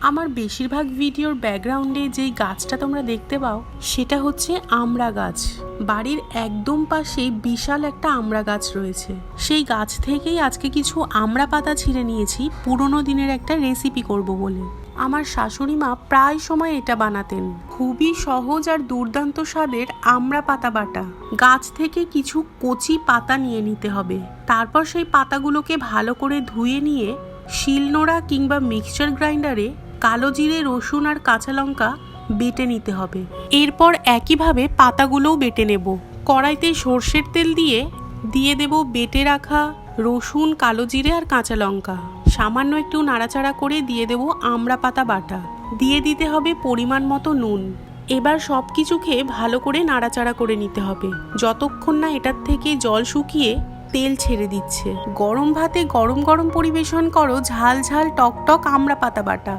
আমার বেশিরভাগ ভিডিওর ব্যাকগ্রাউন্ডে যেই গাছটা তোমরা দেখতে পাও সেটা হচ্ছে আমড়া গাছ। বাড়ির একদম পাশে বিশাল একটা আমড়া গাছ রয়েছে। সেই গাছ থেকেই আজকে কিছু আমড়া পাতা ছিঁড়ে নিয়েছি পুরোনো দিনের একটা রেসিপি করব বলে। আমার শাশুড়ি মা প্রায় সময় এটা বানাতেন। খুবই সহজ আর দুর্দান্ত স্বাদের আমড়া পাতা বাটা। গাছ থেকে কিছু কচি পাতা নিয়ে নিতে হবে। তারপর সেই পাতাগুলোকে ভালো করে ধুয়ে নিয়ে শিলনোড়া কিংবা মিক্সচার গ্রাইন্ডারে কালো জিরে, রসুন আর কাঁচা লঙ্কা বেটে নিতে হবে। এরপর একইভাবে পাতাগুলোও বেটে নেব। কড়াইতে সর্ষের তেল দিয়ে দেব বেটে রাখা রসুন, কালো জিরে আর কাঁচা লঙ্কা। সামান্য একটু নাড়াচাড়া করে দিয়ে দেব আমড়া পাতা বাটা। দিয়ে দিতে হবে পরিমাণ মতো নুন। এবার সব কিছুকে ভালো করে নাড়াচাড়া করে নিতে হবে যতক্ষণ না এটার থেকে জল শুকিয়ে তেল ছেড়ে দিচ্ছে। গরম ভাতে গরম গরম পরিবেশন করো ঝাল ঝাল টক টক আমড়া পাতা বাটা।